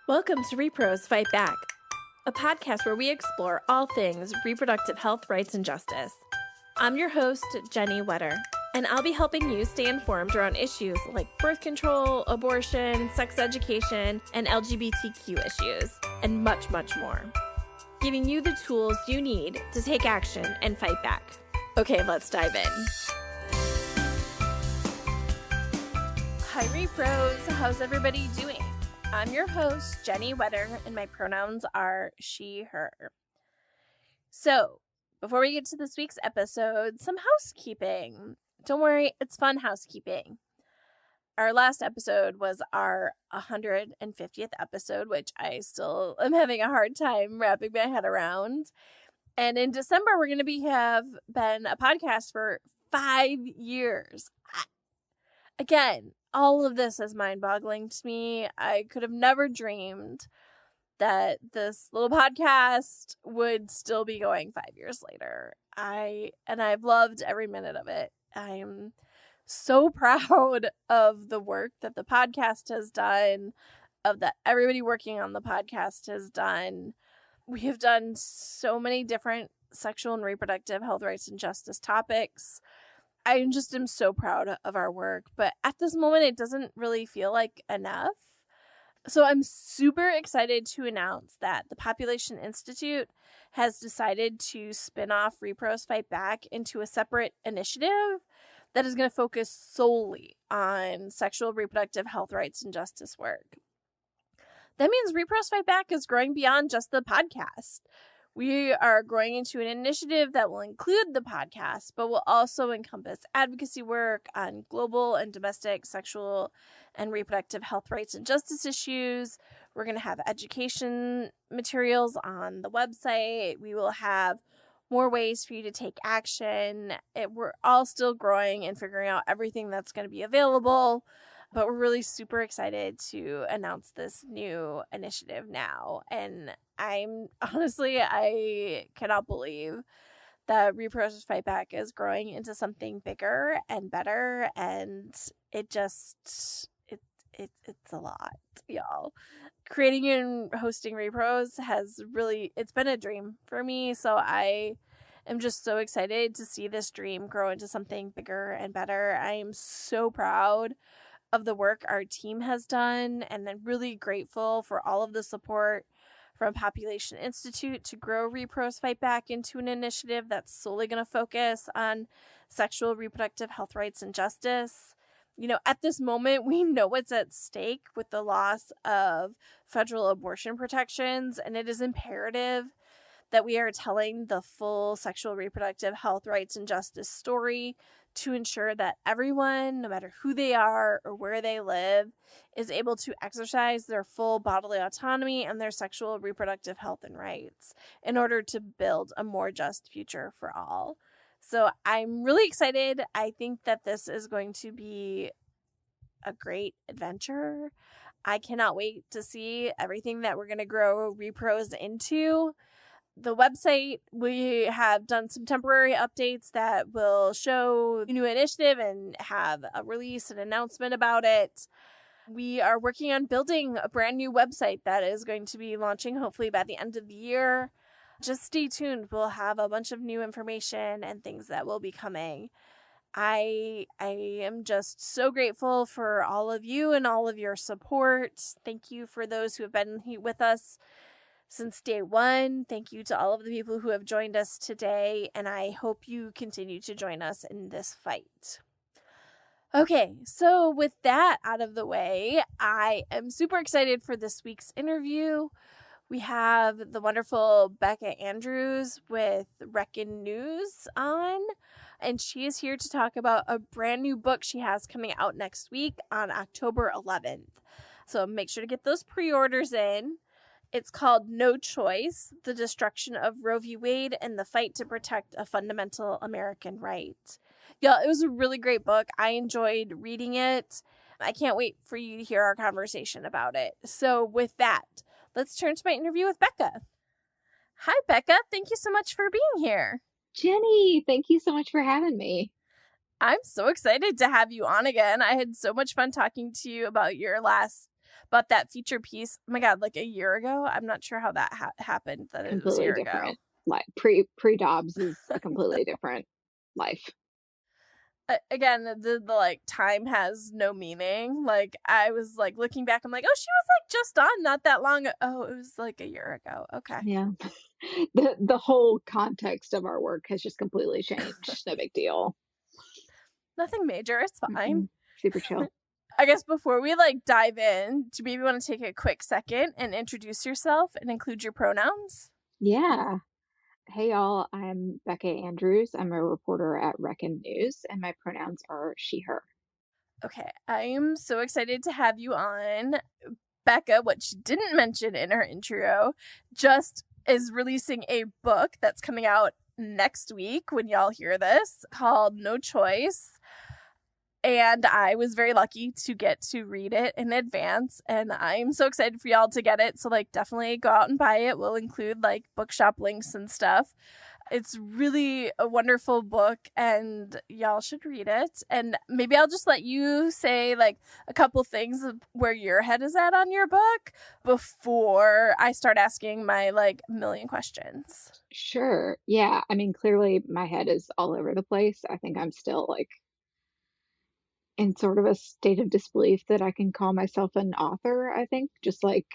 Welcome to Repros Fight Back, a podcast where we explore all things reproductive health, rights, and justice. I'm your host, Jenny Wetter, and I'll be helping you stay informed around issues like birth control, abortion, sex education, and LGBTQ issues, and much, much more. Giving you the tools you need to take action and fight back. Okay, let's dive in. Hi, Repros. How's everybody doing? I'm your host, Jenny Wetter, and my pronouns are she, her. So, before we get to this week's episode, some housekeeping. Don't worry, it's fun housekeeping. Our last episode was our 150th episode, which I still am having a hard time wrapping my head around. And in December, we're going to have been a podcast for 5 years. Again, all of this is mind-boggling to me. I could have never dreamed that this little podcast would still be going 5 years later. I've loved every minute of it. I'm so proud of the work that the podcast has done, of that everybody working on the podcast has done. We have done so many different sexual and reproductive health, rights, and justice topics. I just am so proud of our work, but at this moment, it doesn't really feel like enough. So I'm super excited to announce that the Population Institute has decided to spin off Repros Fight Back into a separate initiative that is going to focus solely on sexual reproductive health, rights, and justice work. That means Repros Fight Back is growing beyond just the podcast. We are growing into an initiative that will include the podcast, but will also encompass advocacy work on global and domestic sexual and reproductive health, rights, and justice issues. We're going to have education materials on the website. We will have more ways for you to take action. We're all still growing and figuring out everything that's going to be available. But we're really super excited to announce this new initiative now. And I cannot believe that Repros Fight Back is growing into something bigger and better. And it's a lot, y'all. Creating and hosting Repros it's been a dream for me. So I am just so excited to see this dream grow into something bigger and better. I am so proud of the work our team has done, and then really grateful for all of the support from Population Institute to grow Repros Fight Back into an initiative that's solely going to focus on sexual reproductive health, rights, and justice. You know, at this moment, we know what's at stake with the loss of federal abortion protections, and it is imperative that we are telling the full sexual reproductive health, rights, and justice story to ensure that everyone, no matter who they are or where they live, is able to exercise their full bodily autonomy and their sexual reproductive health and rights in order to build a more just future for all. So I'm really excited. I think that this is going to be a great adventure. I cannot wait to see everything that we're going to grow Repros into. The website, we have done some temporary updates that will show the new initiative and have a release and announcement about it. We are working on building a brand new website that is going to be launching hopefully by the end of the year. Just stay tuned. We'll have a bunch of new information and things that will be coming. I am just so grateful for all of you and all of your support. Thank you for those who have been with us since day one. Thank you to all of the people who have joined us today, and I hope you continue to join us in this fight. Okay, so with that out of the way, I am super excited for this week's interview. We have the wonderful Becca Andrews with Reckon News on, and she is here to talk about a brand new book she has coming out next week on October 11th. So make sure to get those pre-orders in. It's called No Choice, The Destruction of Roe v. Wade and the Fight to Protect a Fundamental American Right. Yeah, it was a really great book. I enjoyed reading it. I can't wait for you to hear our conversation about it. So with that, let's turn to my interview with Becca. Hi, Becca. Thank you so much for being here. Jenny, thank you so much for having me. I'm so excited to have you on again. I had so much fun talking to you about your last But that feature piece, oh my God, like a year ago. I'm not sure how that happened, that it was a Completely year ago. different. Like pre-Dobbs is a completely different life. Again, the like time has no meaning. Like I was like looking back, I'm like, oh, she was like just on not that long. Oh, it was like a year ago. Okay. Yeah. The whole context of our work has just completely changed. No big deal. Nothing major. It's fine. Mm-mm. Super chill. I guess before we like dive in, do you maybe want to take a quick second and introduce yourself and include your pronouns? Yeah. Hey y'all, I'm Becca Andrews. I'm a reporter at Reckon News, and my pronouns are she, her. Okay, I'm so excited to have you on. Becca, what she didn't mention in her intro, just is releasing a book that's coming out next week when y'all hear this called No Choice. And I was very lucky to get to read it in advance. And I'm so excited for y'all to get it. So, like, definitely go out and buy it. We'll include, like, bookshop links and stuff. It's really a wonderful book, and y'all should read it. And maybe I'll just let you say, like, a couple things of where your head is at on your book before I start asking my, like, million questions. Sure. Yeah. I mean, clearly my head is all over the place. I think I'm still like in sort of a state of disbelief that I can call myself an author, I think, just like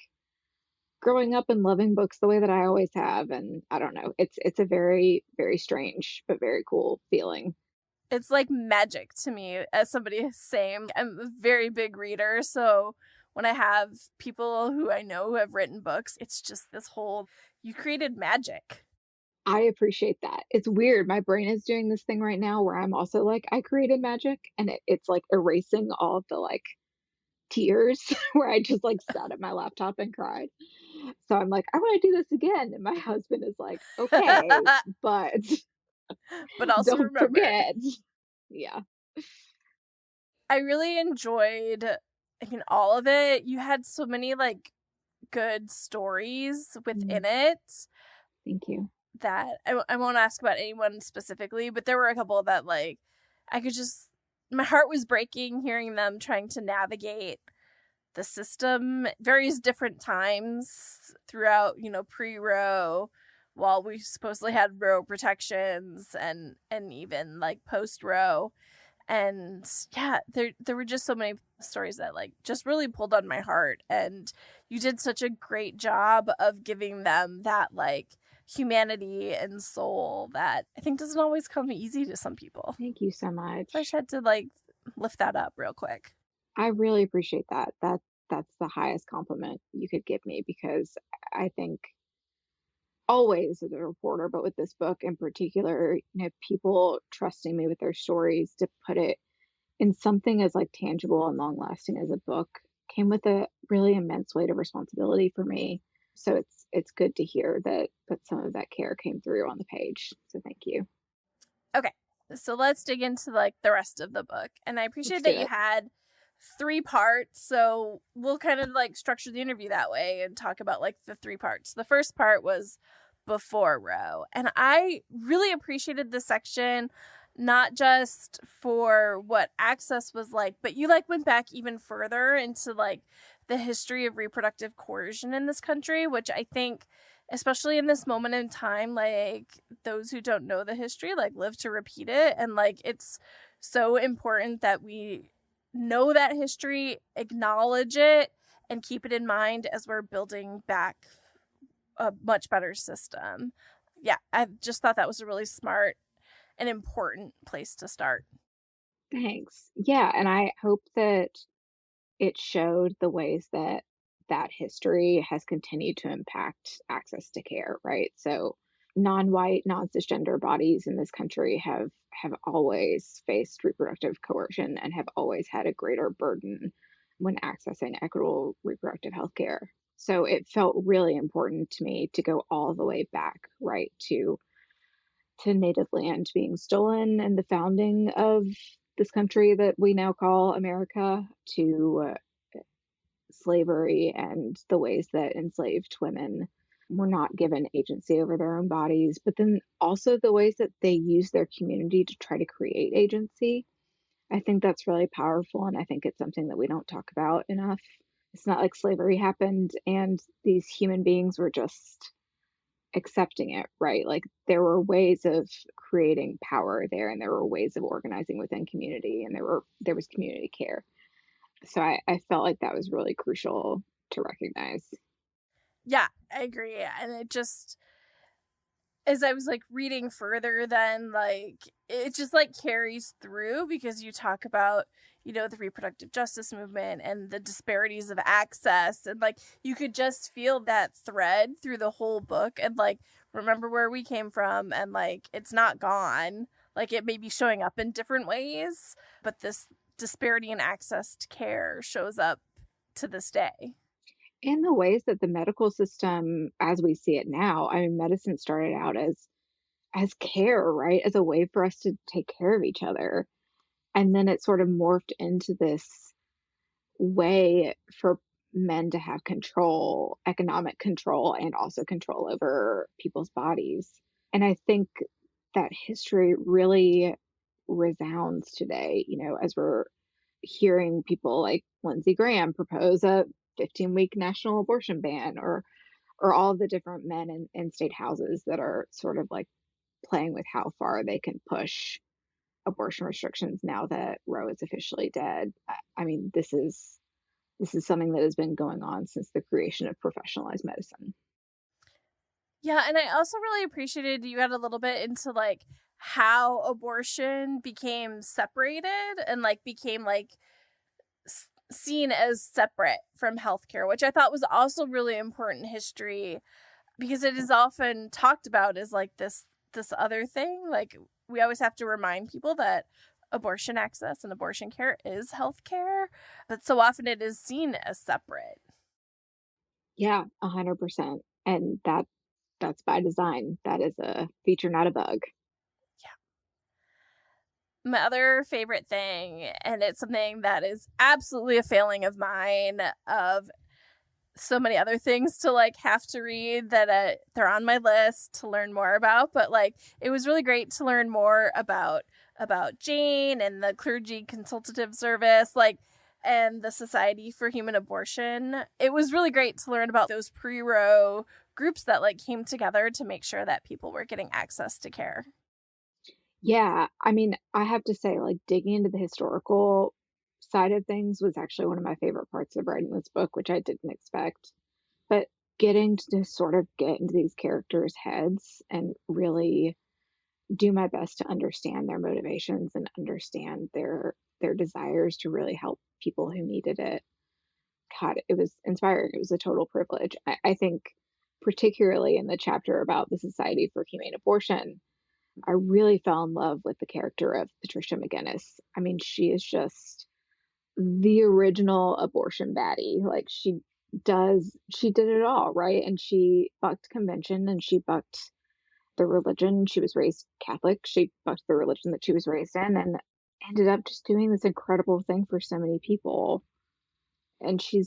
growing up and loving books the way that I always have. And I don't know, it's a very, very strange but very cool feeling. It's like magic to me as somebody saying I'm a very big reader. So when I have people who I know who have written books, it's just this whole, you created magic. I appreciate that. It's weird. My brain is doing this thing right now where I'm also like, I created magic, and it's like erasing all of the like tears where I just like sat at my laptop and cried. So I'm like, I want to do this again. And my husband is like, okay, but But also don't remember, forget. Yeah. I really enjoyed, I mean, all of it. You had so many like good stories Mm, within it thank you. that I won't ask about anyone specifically, but there were a couple that like I could just, my heart was breaking hearing them trying to navigate the system various different times throughout, pre-Roe, while we supposedly had Roe protections and even like post-Roe. And yeah, there were just so many stories that like just really pulled on my heart, and you did such a great job of giving them that like humanity and soul that I think doesn't always come easy to some people. Thank you so So I just much. had to like lift that up real quick. I really appreciate that. That's the highest compliment you could give me because I think always as a reporter, but with this book in particular, people trusting me with their stories to put it in something as like tangible and long lasting as a book came with a really immense weight of responsibility for me. So it's good to hear that some of that care came through on the page. So thank you. Okay, so let's dig into like the rest of the book. And I Let's appreciate do that you it. had three parts. So we'll kind of like structure the interview that way and talk about like the three parts. The first part was before Roe. And I really appreciated this section, not just for what access was like, but you like went back even further into like the history of reproductive coercion in this country, which I think, especially in this moment in time, like those who don't know the history like live to repeat it. And like it's so important that we know that history, acknowledge it, and keep it in mind as we're building back a much better system. Yeah, I just thought that was a really smart and important place to start. Thanks. Yeah, and I hope that it showed the ways that that history has continued to impact access to care, right? So non-white, non-cisgender bodies in this country have always faced reproductive coercion and have always had a greater burden when accessing equitable reproductive health care. So it felt really important to me to go all the way back, right, to native land being stolen and the founding of this country that we now call America, to slavery and the ways that enslaved women were not given agency over their own bodies, but then also the ways that they use their community to try to create agency. I think that's really powerful, and I think it's something that we don't talk about enough. It's not like slavery happened and these human beings were just accepting it, right? Like there were ways of creating power there and there were ways of organizing within community and there was community care. So I felt like that was really crucial to recognize. Yeah, I agree. And it just, as I was like reading further, then like it just like carries through because you talk about, you know, the reproductive justice movement and the disparities of access. And like you could just feel that thread through the whole book and like remember where we came from and like it's not gone. Like it may be showing up in different ways, but this disparity in access to care shows up to this day. And the ways that the medical system, as we see it now, I mean, medicine started out as care, right? As a way for us to take care of each other. And then it sort of morphed into this way for men to have control, economic control, and also control over people's bodies. And I think that history really resounds today, you know, as we're hearing people like Lindsey Graham propose a 15-week national abortion ban or all the different men in state houses that are sort of like playing with how far they can push abortion restrictions now that Roe is officially dead. I mean, this is something that has been going on since the creation of professionalized medicine. Yeah, and I also really appreciated you got a little bit into like how abortion became separated and like became like seen as separate from healthcare, which I thought was also really important history because it is often talked about as like this other thing. Like we always have to remind people that abortion access and abortion care is healthcare, but so often it is seen as separate. Yeah, 100%. And that's by design. That is a feature, not a bug. My other favorite thing, and it's something that is absolutely a failing of mine, of so many other things to like have to read that they're on my list to learn more about, but like it was really great to learn more about Jane and the Clergy Consultative Service, like, and the Society for Human Abortion. It was really great to learn about those pre-Roe groups that like came together to make sure that people were getting access to care. Yeah, I mean, I have to say, like, digging into the historical side of things was actually one of my favorite parts of writing this book, which I didn't expect. But getting to sort of get into these characters' heads and really do my best to understand their motivations and understand their desires to really help people who needed it. God, it was inspiring. It was a total privilege. I think particularly in the chapter about the Society for Humane Abortion, I really fell in love with the character of Patricia McGinnis. I mean, she is just the original abortion baddie. Like she did it all, right? And she bucked convention and she bucked the religion. She was raised Catholic. She bucked the religion that she was raised in and ended up just doing this incredible thing for so many people. And she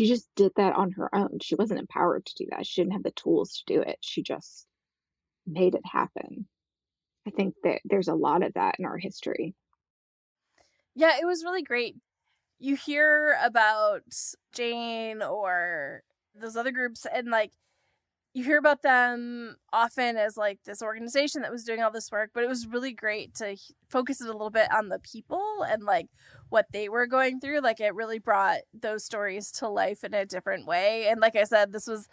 just did that on her own. She wasn't empowered to do that. She didn't have the tools to do it. She just made it happen. I think that there's a lot of that in our history. Yeah, it was really great. You hear about Jane or those other groups, and like you hear about them often as like this organization that was doing all this work, but it was really great to focus it a little bit on the people and like what they were going through. Like it really brought those stories to life in a different way. And like I said, this was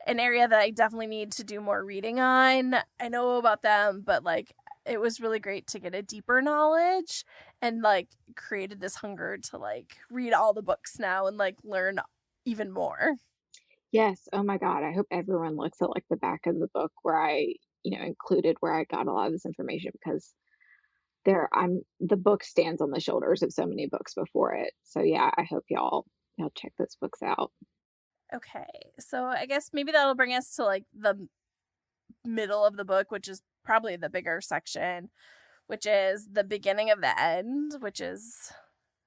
an area that I definitely need to do more reading on. I know about them, but like it was really great to get a deeper knowledge and like created this hunger to like read all the books now and like learn even more. Yes. Oh my God. I hope everyone looks at like the back of the book where included where I got a lot of this information because the book stands on the shoulders of so many books before it. So yeah, I hope y'all check those books out. Okay, so I guess maybe that'll bring us to like the middle of the book, which is probably the bigger section, which is the beginning of the end, which is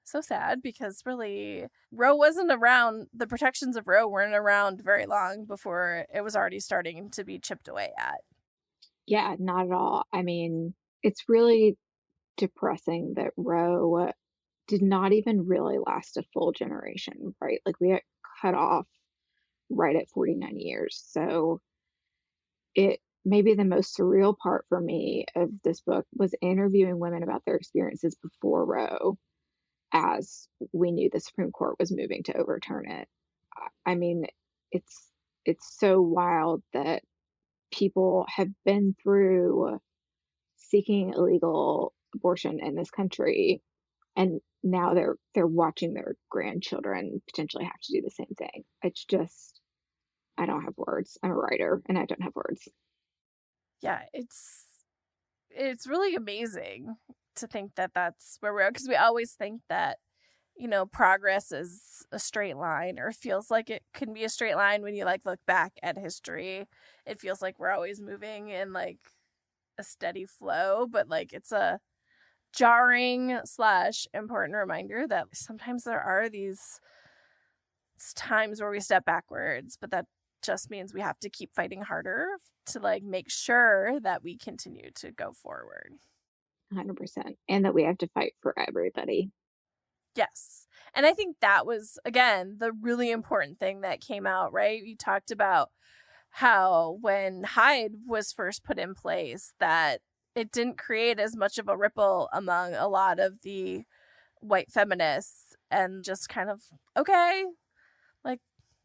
so sad because really Roe wasn't around, the protections of Roe weren't around very long before it was already starting to be chipped away at. Yeah, not at all. I mean, it's really depressing that Roe did not even really last a full generation, right? Like we got cut off right at 49 years. So it maybe the most surreal part for me of this book was interviewing women about their experiences before Roe as we knew the Supreme Court was moving to overturn it. I mean, it's it's so wild that people have been through seeking illegal abortion in this country, and now they're watching their grandchildren potentially have to do the same thing. It's just I don't have words. I'm a writer and I don't have words. Yeah, it's really amazing to think that that's where we're, because we always think that, progress is a straight line, or feels like it can be a straight line when you like look back at history. It feels like we're always moving in like a steady flow, but like it's a jarring slash important reminder that sometimes there are these times where we step backwards, but that just means we have to keep fighting harder to like make sure that we continue to go forward. 100%. And that we have to fight for everybody. Yes. And I think that was, again, the really important thing that came out, right? You talked about how when Hyde was first put in place, that it didn't create as much of a ripple among a lot of the white feminists, and just kind of, okay, like,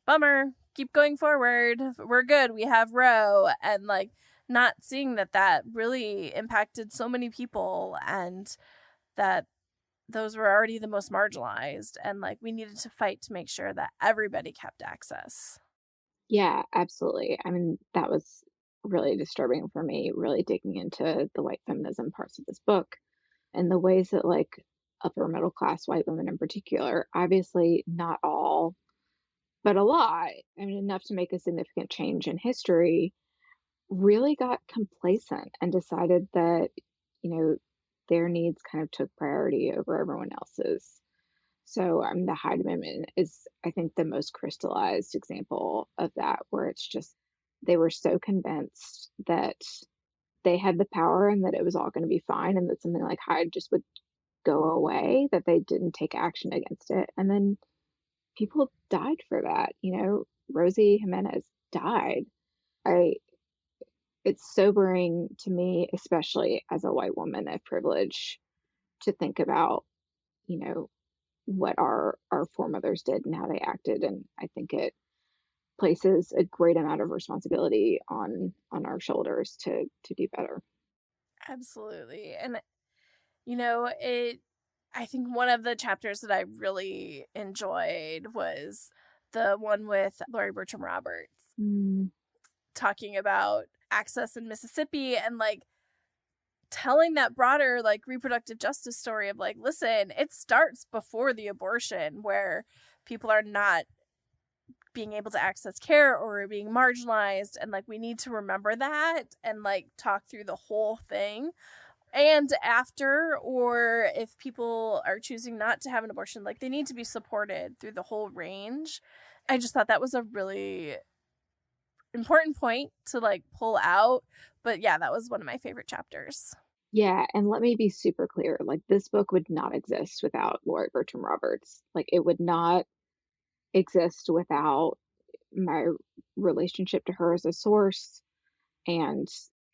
bummer, keep going forward. We're good. We have Roe. And like, not seeing that that really impacted so many people, and that those were already the most marginalized, and like we needed to fight to make sure that everybody kept access. Yeah, absolutely. I mean, that was really disturbing for me, really digging into the white feminism parts of this book and the ways that, like, upper middle class white women in particular, obviously not all, but a lot, I mean, enough to make a significant change in history, really got complacent and decided that, you know, their needs kind of took priority over everyone else's. So, the Hyde Amendment is, I think, the most crystallized example of that, where it's just they were so convinced that they had the power and that it was all going to be fine and that something like Hyde just would go away, that they didn't take action against it. And then people died for that. Rosie Jimenez died. I It's sobering to me, especially as a white woman of privilege, to think about, you know, what our foremothers did and how they acted. And I think it places a great amount of responsibility on our shoulders to do better. Absolutely. And it I think one of the chapters that I really enjoyed was the one with Lori Bertram Roberts, Mm, talking about access in Mississippi, and like telling that broader like reproductive justice story of like, listen, it starts before the abortion, where people are not being able to access care or being marginalized, and like we need to remember that and like talk through the whole thing. And after, or if people are choosing not to have an abortion, like they need to be supported through the whole range. I just thought that was a really important point to like pull out. But yeah, that was one of my favorite chapters. yeah, and let me be super clear. Like this book would not exist without Lori Bertram Roberts. Like it would not exist without my relationship to her as a source and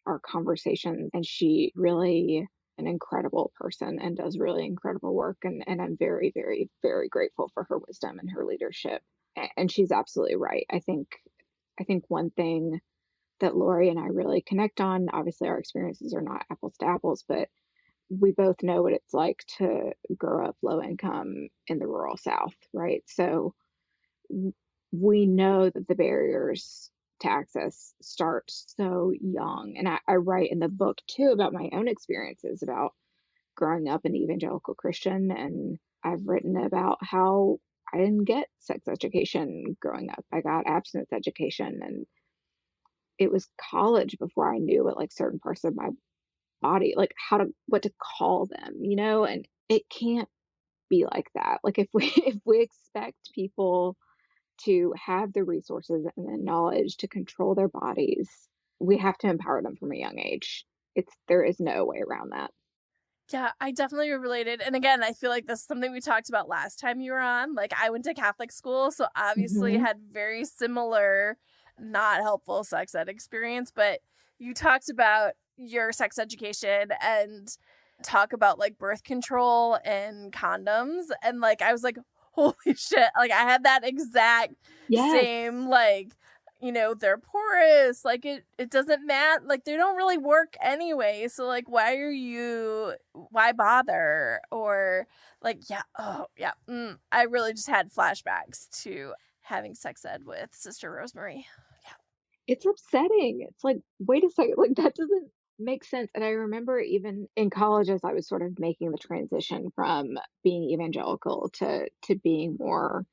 our conversation. And she really an incredible person and does really incredible work. And I'm very, very, very grateful for her wisdom and her leadership. And she's absolutely right. I think one thing that Lori and I really connect on, obviously our experiences are not apples to apples, but we both know what it's like to grow up low income in the rural South, right? So we know that the barriers to access start so young. And I write in the book too about my own experiences about growing up an evangelical Christian. And I've written about how I didn't get sex education growing up. I got abstinence education, and it was college before I knew what like certain parts of my body, like what to call them, and it can't be like that. Like if we if we expect people to have the resources and the knowledge to control their bodies, we have to empower them from a young age. There is no way around that. Yeah, I definitely related. And again, I feel like this is something we talked about last time you were on. Like, I went to Catholic school, so obviously Hmm. had very similar, not helpful sex ed experience. But you talked about your sex education and talk about like birth control and condoms. And like, I was like, holy shit. Like, I had that exact Yes. same, like, they're porous, like it doesn't matter, like they don't really work anyway, so like why bother? Or like, yeah, oh yeah, I really just had flashbacks to having sex ed with Sister Rosemary. It's upsetting. It's like, wait a second, like that doesn't make sense. And I remember even in college as I was sort of making the transition from being evangelical to being more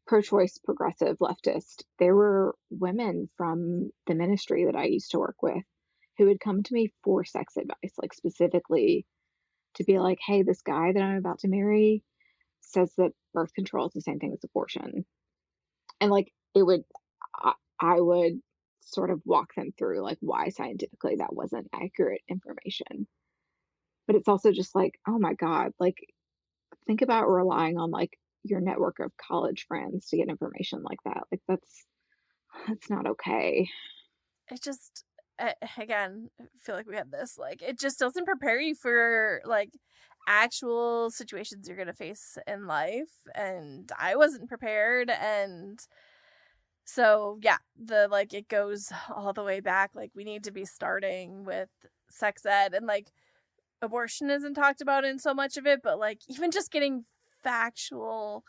pro-choice, progressive, leftist, there were women from the ministry that I used to work with who would come to me for sex advice, like specifically to be like, hey, this guy that I'm about to marry says that birth control is the same thing as abortion. And like it would, I would sort of walk them through like why scientifically that wasn't accurate information. But it's also just like, oh my God, like think about relying on like your network of college friends to get information like that. Like that's not okay. It just, again, I feel like we had this, like it just doesn't prepare you for like actual situations you're gonna face in life, and I wasn't prepared. And so yeah, the like it goes all the way back. Like we need to be starting with sex ed, and like abortion isn't talked about in so much of it, but like even just getting factual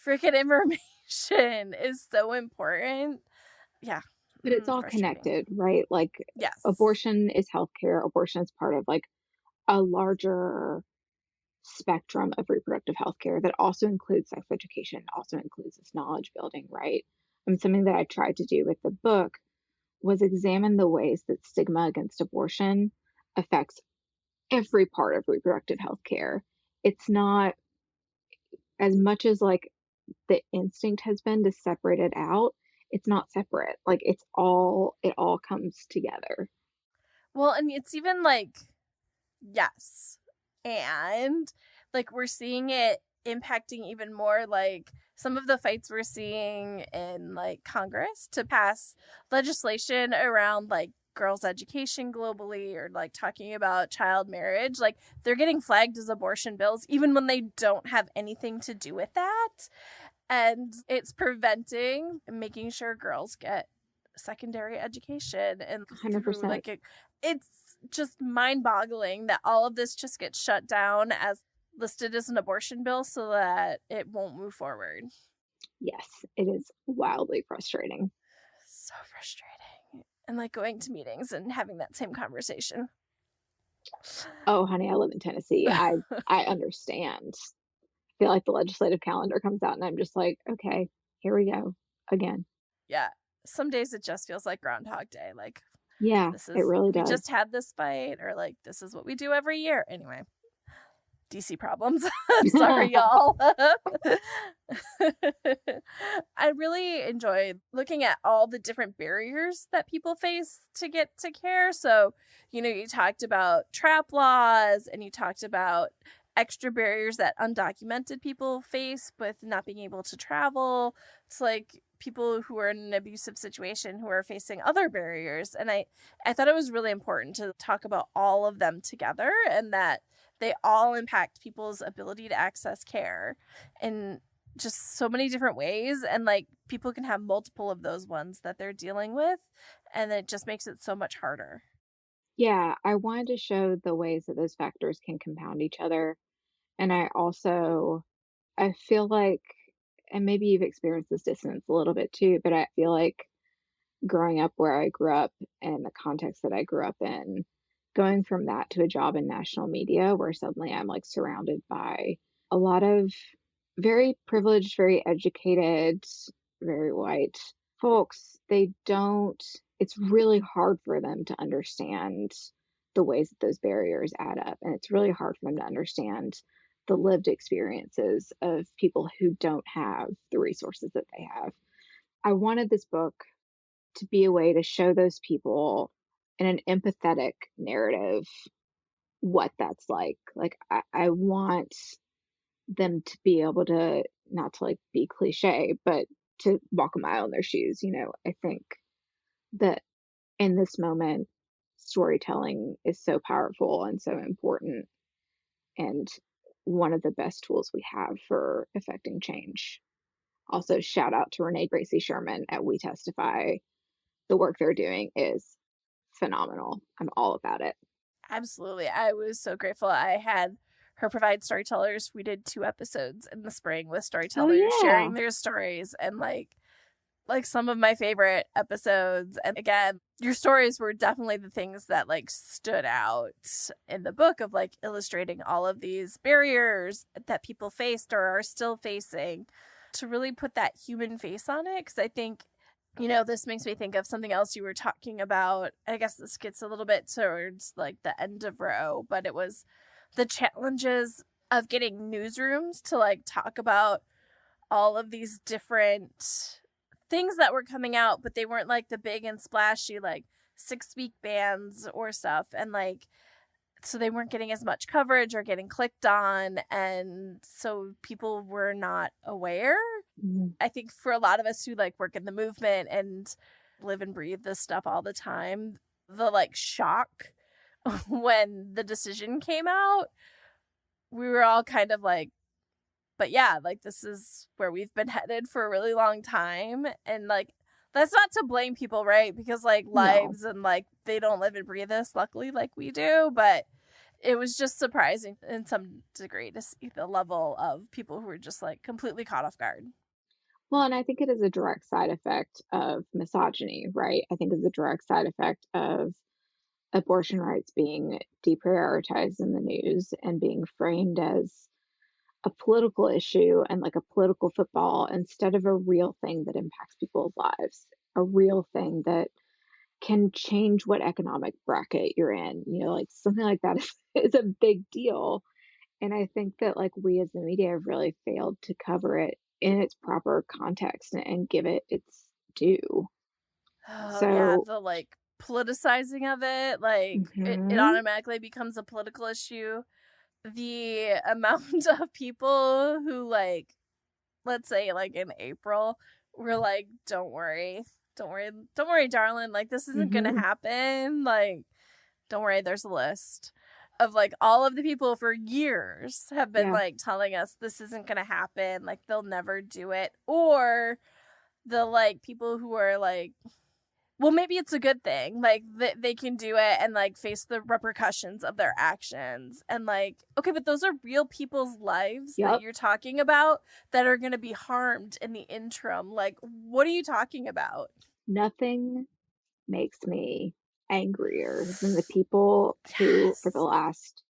freaking information is so important. Yeah. But it's all Frustrating. connected, right? Like Yes. abortion is healthcare. Abortion is part of like a larger spectrum of reproductive health care that also includes sex education, also includes this knowledge building, right? And something that I tried to do with the book was examine the ways that stigma against abortion affects every part of reproductive health care. It's not as much as like the instinct has been to separate it out, it's not separate. Like it all comes together. Well, and it's even like, yes. And like we're seeing it impacting even more, like some of the fights we're seeing in like Congress to pass legislation around like girls' education globally, or like talking about child marriage. Like they're getting flagged as abortion bills even when they don't have anything to do with that. And it's preventing making sure girls get secondary education and through 100%. like it's just mind-boggling that all of this just gets shut down as listed as an abortion bill so that it won't move forward. Yes, it is wildly frustrating. So frustrating. And like going to meetings and having that same conversation. Oh, honey, I live in Tennessee. I understand. I feel like the legislative calendar comes out and I'm just like, okay, here we go again. Yeah, some days it just feels like Groundhog Day, like Yeah, this it is, really we does. just had this fight, or like this is what we do every year anyway. DC problems. Sorry, y'all. I really enjoyed looking at all the different barriers that people face to get to care. So, you talked about trap laws, and you talked about extra barriers that undocumented people face with not being able to travel. It's like people who are in an abusive situation who are facing other barriers. And I thought it was really important to talk about all of them together, and that they all impact people's ability to access care in just so many different ways. And like people can have multiple of those ones that they're dealing with, and it just makes it so much harder. Yeah, I wanted to show the ways that those factors can compound each other. And I feel like, and maybe you've experienced this dissonance a little bit too, but I feel like growing up where I grew up and the context that I grew up in, going from that to a job in national media where suddenly I'm like surrounded by a lot of very privileged, very educated, very white folks, it's really hard for them to understand the ways that those barriers add up. And it's really hard for them to understand the lived experiences of people who don't have the resources that they have. I wanted this book to be a way to show those people in an empathetic narrative what that's like. Like, I want them to be able to, not to like be cliche, but to walk a mile in their shoes. I think that in this moment, storytelling is so powerful and so important, and one of the best tools we have for affecting change. Also, shout out to Renee Gracie Sherman at We Testify. The work they're doing is phenomenal. I'm all about it. Absolutely. I was so grateful. I had her provide storytellers. We did 2 episodes in the spring with Oh, storytellers yeah. sharing their stories, and like some of my favorite episodes. And again, your stories were definitely the things that like stood out in the book, of like illustrating all of these barriers that people faced or are still facing, to really put that human face on it. Because I think, this makes me think of something else you were talking about. I guess this gets a little bit towards like the end of Roe, but it was the challenges of getting newsrooms to like talk about all of these different things that were coming out, but they weren't like the big and splashy, like 6-week bans or stuff. And like, so they weren't getting as much coverage or getting clicked on. And so people were not aware. Mhm. I think for a lot of us who like work in the movement and live and breathe this stuff all the time, the like shock when the decision came out, we were all kind of like, but yeah, like this is where we've been headed for a really long time. And like, that's not to blame people, right? Because like No. lives and like they don't live and breathe this, luckily, like we do. But it was just surprising in some degree to see the level of people who were just like completely caught off guard. Well, and I think it is a direct side effect of misogyny, right? I think it's a direct side effect of abortion rights being deprioritized in the news and being framed as a political issue and like a political football instead of a real thing that impacts people's lives, a real thing that can change what economic bracket you're in. Like something like that is a big deal. And I think that like we as the media have really failed to cover it in its proper context and give it its due. Oh yeah, So, the like politicizing of it, like it mhm, automatically becomes a political issue. The amount of people who like, let's say like in April, we're like, don't worry, darling, like this isn't gonna mhm, happen. Like, don't worry, there's a list of like all of the people for years have been yeah, like telling us this isn't gonna happen, like they'll never do it. Or the like people who are like, well, maybe it's a good thing, like they can do it and like face the repercussions of their actions. And like, okay, but those are real people's lives that yep, you're talking about that are going to be harmed in the interim. Like, what are you talking about? nothing makes me angrier than the people who, for the Yes. last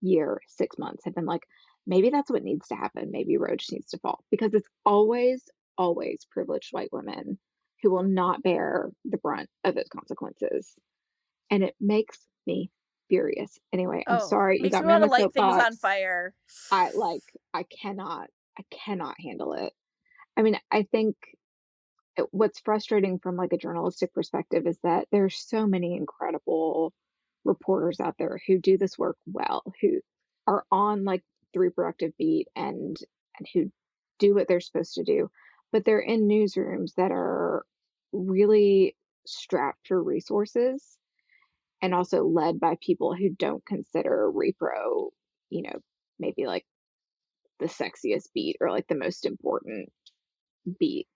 year, 6 months, have been like, maybe that's what needs to happen. Maybe Roe just needs to fall. Because it's always, always privileged white women who will not bear the brunt of its consequences. And it makes me furious. Anyway, I'm Oh, sorry you makes got me me on want to my light things on soapbox. fire. I like, I cannot handle it. I mean, I think what's frustrating from like a journalistic perspective is that there's so many incredible reporters out there who do this work well, who are on like the reproductive beat and who do what they're supposed to do, but they're in newsrooms that are really strapped for resources and also led by people who don't consider repro, you know, maybe like the sexiest beat or like the most important beat.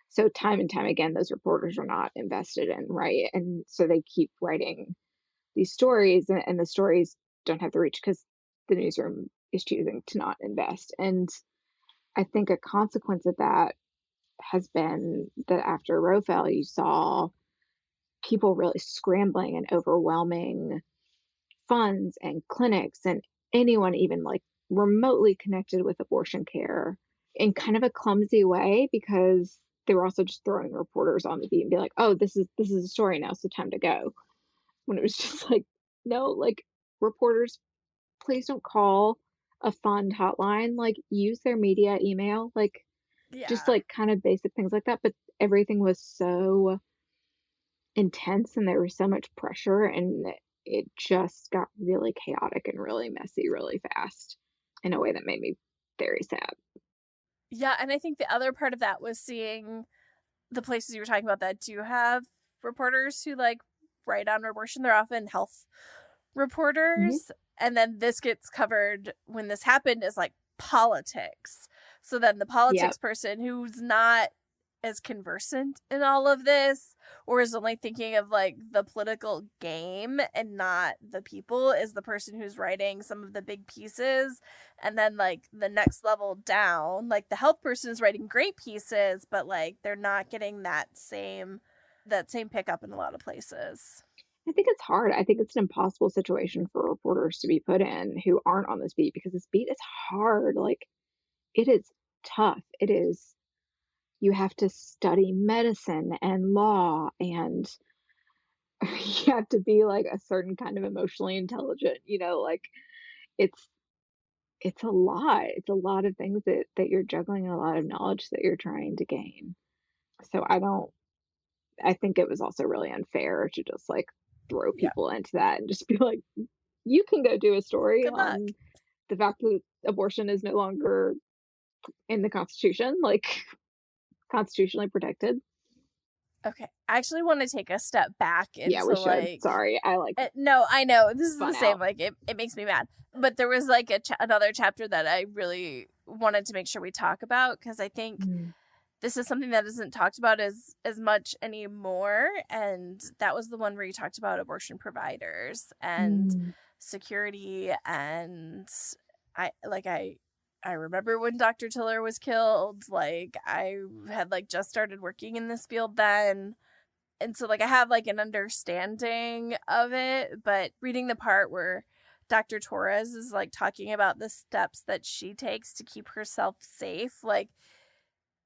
So time and time again, those reporters are not invested in, right? And so they keep writing these stories, and the stories don't have the reach because the newsroom is choosing to not invest. And I think a consequence of that has been that after Roe fell, you saw people really scrambling and overwhelming funds and clinics and anyone even like remotely connected with abortion care in kind of a clumsy way because they were also just throwing reporters on the beat and be like, "Oh, this is a story now, so time to go." When it was just like, no, like reporters, please don't call a fund hotline. Like use their media email, like just Yeah. like kind of basic things like that. But everything was so intense and there was so much pressure and it just got really chaotic and really messy really fast in a way that made me very sad. Yeah, and I think the other part of that was seeing the places you were talking about that do have reporters who like write on abortion. They're often health Hmm. reporters. And then this gets covered when this happened as like politics. So then the Yep. politics person who's not as conversant in all of this or is only thinking of like the political game and not the people is the person who's writing some of the big pieces. And then like the next level down, like the health person is writing great pieces, but like they're not getting that same pickup in a lot of places. I think it's hard. I think it's an impossible situation for reporters to be put in who aren't on this beat because this beat is hard. Like, it is tough. It is, you have to study medicine and law, and you have to be like a certain kind of emotionally intelligent, like it's it's a lot. It's a lot of things that you're juggling, a lot of knowledge that you're trying to gain. So I think it was also really unfair to just like throw Yeah. people into that and just be like, you can go do a story Good luck. on the fact that abortion is no longer in the Constitution, like constitutionally protected. Okay. I actually want to take a step back Yeah, we into should. like Sorry, I like no, I know this is the spun same. out. Like it makes me mad. But there was like another chapter that I really wanted to make sure we talk about because I think Mm, this is something that isn't talked about as much anymore. And that was the one where you talked about abortion providers and mm, security. And I remember when Dr. Tiller was killed. Like I had like just started working in this field then, and so like I have like an understanding of it, but reading the part where Dr. Torres is like talking about the steps that she takes to keep herself safe, like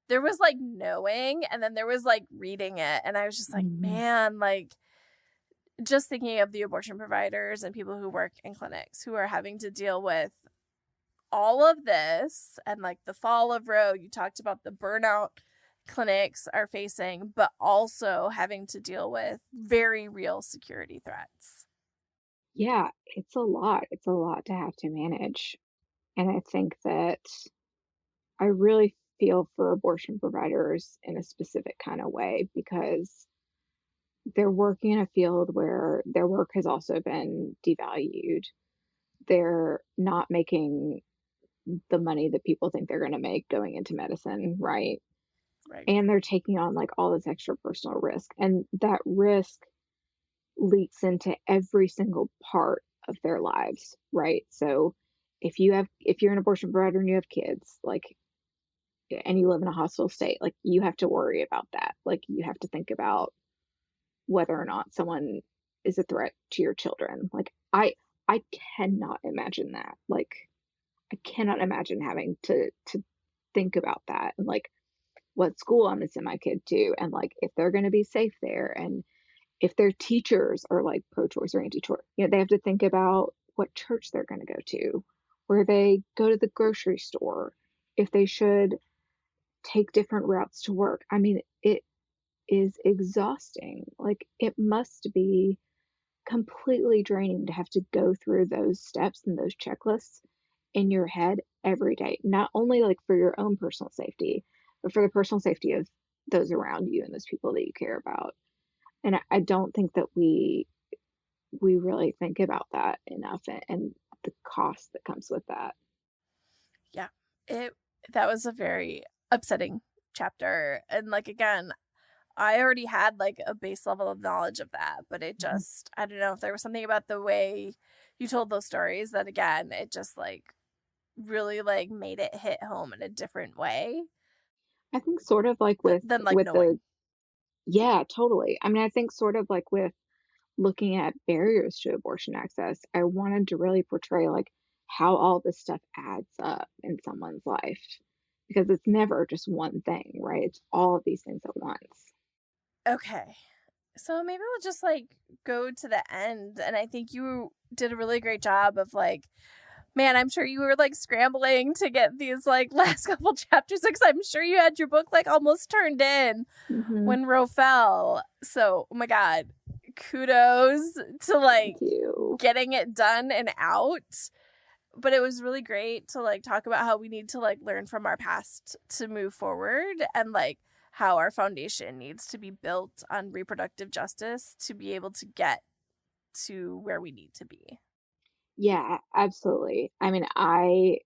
there was like knowing and then there was like reading it, and I was just like, mm. man, like just thinking of the abortion providers and people who work in clinics who are having to deal with all of this and like the fall of Roe. You talked about the burnout clinics are facing, but also having to deal with very real security threats. Yeah, it's a lot. It's a lot to have to manage. And I think that I really feel for abortion providers in a specific kind of way because they're working in a field where their work has also been devalued. They're not making the money that people think they're going to make going into medicine, right? Right. And they're taking on like all this extra personal risk. And that risk leaks into every single part of their lives, right? So if you're an abortion provider and you have kids, like, and you live in a hostile state, like you have to worry about that. Like you have to think about whether or not someone is a threat to your children. Like I cannot imagine that. Like I cannot imagine having to think about that and like what school I'm gonna send my kid to and like if they're gonna be safe there and if their teachers are like pro-choice or anti-choice. They have to think about what church they're gonna go to, where they go to the grocery store, if they should take different routes to work. I mean, it is exhausting. Like it must be completely draining to have to go through those steps and those checklists in your head every day, not only like for your own personal safety, but for the personal safety of those around you and those people that you care about. And I don't think that we really think about that enough and the cost that comes with that. Yeah. It that was a very upsetting chapter. And like again, I already had like a base level of knowledge of that, but it Mhm. just I don't know if there was something about the way you told those stories that again, it just like really like made it hit home in a different way I think sort of like with than like with the knowing. yeah, totally. I mean, I think sort of like with looking at barriers to abortion access, I wanted to really portray like how all this stuff adds up in someone's life because it's never just one thing, right? It's all of these things at once. Okay. So maybe we'll just like go to the end. And I think you did a really great job of like, man, I'm sure you were like scrambling to get these like last couple chapters because I'm sure you had your book like almost turned in Hmm. when Roe fell. So, oh my God, kudos to like Thank you. getting it done and out. But it was really great to like talk about how we need to like learn from our past to move forward, and like how our foundation needs to be built on reproductive justice to be able to get to where we need to be. Yeah, absolutely. I mean, I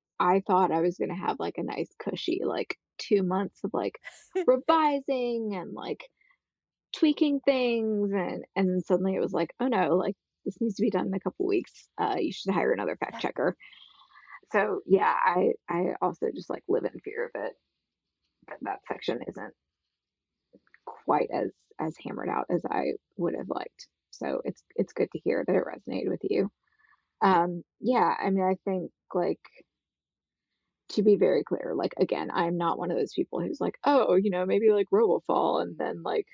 thought I was gonna have like a nice cushy like 2 months of like revising and like tweaking things, and then suddenly it was like, oh no, like this needs to be done in a couple weeks. You should hire another fact Yeah, checker. So yeah, I also just like live in fear of it, that that section isn't quite as hammered out as I would have liked. So it's good to hear that it resonated with you. Yeah, I mean, I think like, to be very clear, like again, I'm not one of those people who's like, oh, maybe like Roe will fall and then like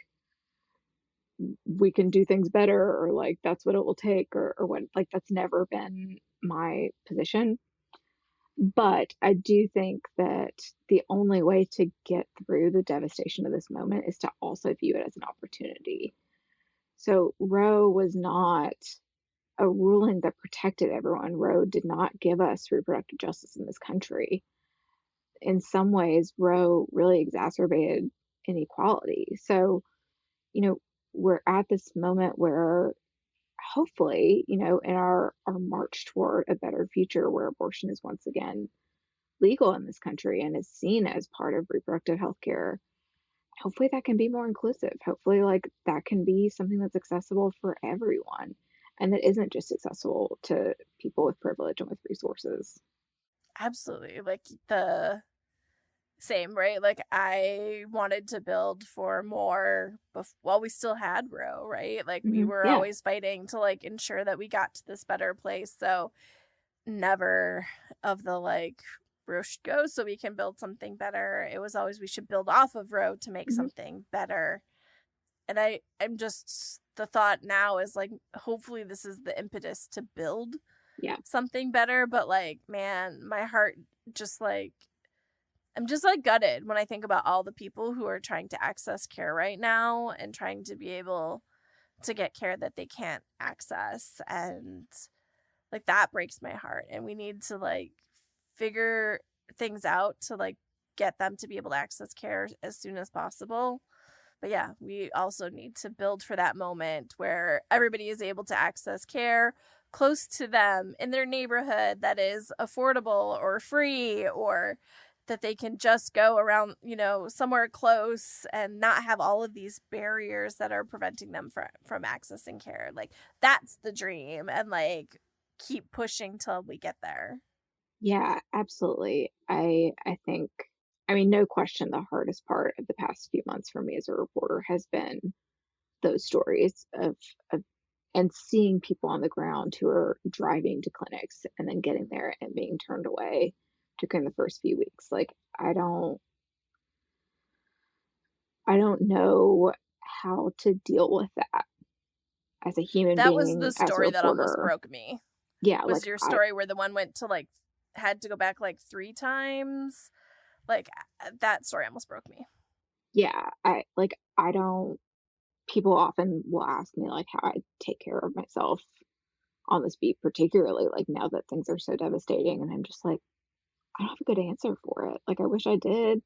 we can do things better, or like that's what it will take, or what. Like that's never been my position. But I do think that the only way to get through the devastation of this moment is to also view it as an opportunity. So Roe was not a ruling that protected everyone. Roe did not give us reproductive justice in this country. In some ways, Roe really exacerbated inequality. So, you know, we're at this moment where hopefully, in our march toward a better future where abortion is once again legal in this country and is seen as part of reproductive health care, hopefully that can be more inclusive. Hopefully, like that can be something that's accessible for everyone and that isn't just accessible to people with privilege and with resources. absolutely. Like the same, right? Like I wanted to build for more while we still had Roe, right? Like we were Yeah. always fighting to like ensure that we got to this better place. So never of the like Roe should go so we can build something better. It was always we should build off of Roe to make Hmm. something better. And I'm just, the thought now is like hopefully this is the impetus to build Yeah. something better. But like, man, my heart just like, I'm just like gutted when I think about all the people who are trying to access care right now and trying to be able to get care that they can't access. And like that breaks my heart. And we need to like figure things out to like get them to be able to access care as soon as possible. But yeah, we also need to build for that moment where everybody is able to access care close to them in their neighborhood that is affordable or free, or that they can just go around, somewhere close and not have all of these barriers that are preventing them from accessing care. Like that's the dream, and like keep pushing till we get there. Yeah, absolutely. I think, I mean, no question, the hardest part of the past few months for me as a reporter has been those stories of and seeing people on the ground who are driving to clinics and then getting there and being turned away, particularly in the first few weeks. Like I don't know how to deal with that as a human That was being, the as a story that almost reporter. broke me. Yeah, Was like your I story where the one went to like had to go back like 3 times? Like that story almost broke me. yeah, I don't people often will ask me like how I take care of myself on this beat, particularly like now that things are so devastating. And I'm just like, I don't have a good answer for it. Like, I wish I did.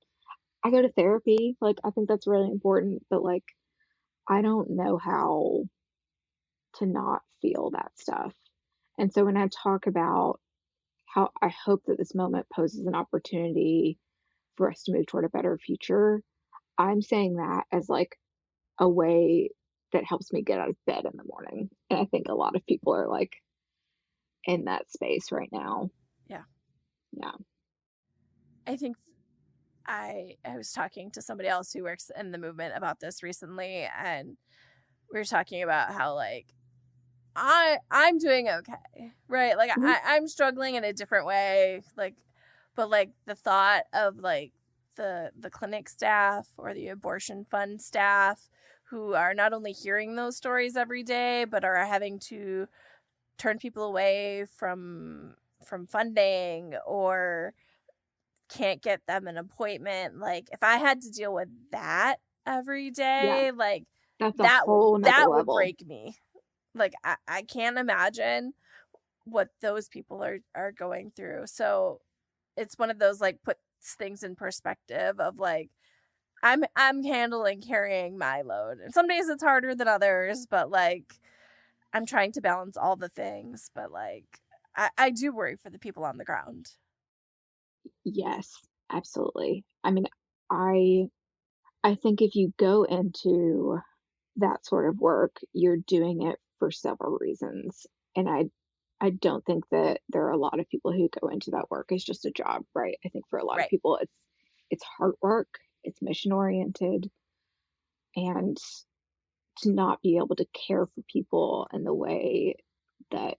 I go to therapy. Like, I think that's really important, but like, I don't know how to not feel that stuff. And so when I talk about how I hope that this moment poses an opportunity for us to move toward a better future, I'm saying that as like a way that helps me get out of bed in the morning. And I think a lot of people are like in that space right now. Yeah. Yeah. I think I was talking to somebody else who works in the movement about this recently, and we were talking about how like I'm doing okay, right? Like Mhm. I'm struggling in a different way, like, but like the thought of like the clinic staff or the abortion fund staff who are not only hearing those stories every day but are having to turn people away from funding or can't get them an appointment. Like if I had to deal with that every Yeah. day, like That's a that would whole nother that would level. break me. Like, I can't imagine what those people are going through. So it's one of those, like, puts things in perspective of, like, I'm handling carrying my load. And some days it's harder than others, but, like, I'm trying to balance all the things. But, like, I do worry for the people on the ground. Yes, absolutely. I mean, I I think if you go into that sort of work, you're doing it for several reasons. And I don't think that there are a lot of people who go into that work as just a job, right? I think for a lot of Right. people it's hard work, it's mission oriented, and to not be able to care for people in the way that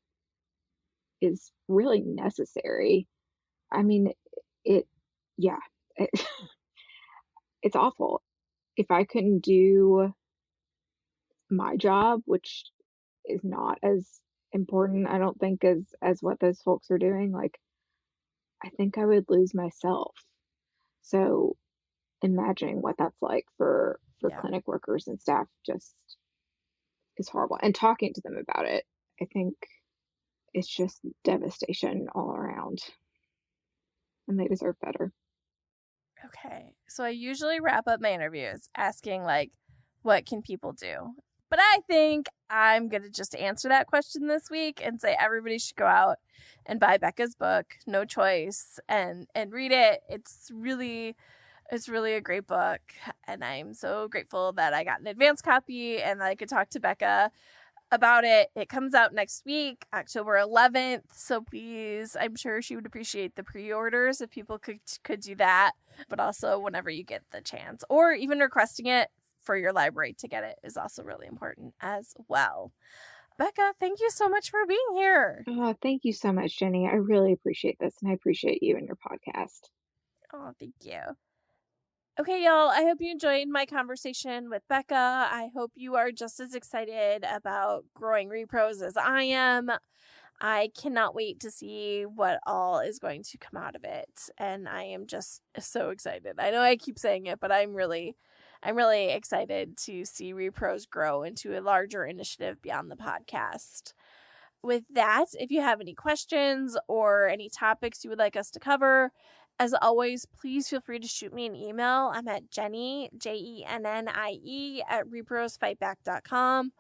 is really necessary. I mean, it yeah, it, it's awful. If I couldn't do my job, which is not as important, I don't think, as what those folks are doing, like, I think I would lose myself. So, imagining what that's like for Yeah. clinic workers and staff just is horrible. And talking to them about it, I think it's just devastation all around, and they deserve better. Okay. So I usually wrap up my interviews asking, like, what can people do? But I think I'm going to just answer that question this week and say everybody should go out and buy Becca's book, No Choice, and read it. It's really a great book, and I'm so grateful that I got an advance copy and that I could talk to Becca about it. It comes out next week, October 11th. So please, I'm sure she would appreciate the pre-orders if people could do that, but also whenever you get the chance, or even requesting it for your library to get it is also really important as well. Becca, thank you so much for being here. Oh, thank you so much, Jenny. I really appreciate this, and I appreciate you and your podcast. Oh, thank you. Okay, y'all, I hope you enjoyed my conversation with Becca. I hope you are just as excited about growing repros as I am. I cannot wait to see what all is going to come out of it, and I am just so excited. I know I keep saying it, but I'm really excited to see repros grow into a larger initiative beyond the podcast. With that, if you have any questions or any topics you would like us to cover, as always, please feel free to shoot me an email. I'm at Jenny, JENNIE, at reprosfightback.com.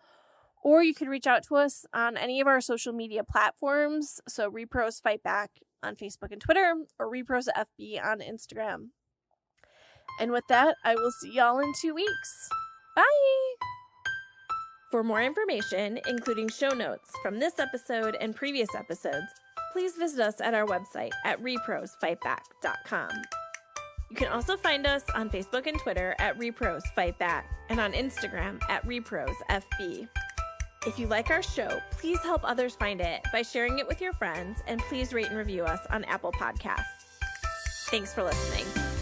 Or you can reach out to us on any of our social media platforms. So Repros Fight Back on Facebook and Twitter, or Repros FB on Instagram. And with that, I will see y'all in 2 weeks. Bye! For more information, including show notes from this episode and previous episodes, please visit us at our website at reprosfightback.com. You can also find us on Facebook and Twitter at reprosfightback and on Instagram at reprosfb. If you like our show, please help others find it by sharing it with your friends, and please rate and review us on Apple Podcasts. Thanks for listening.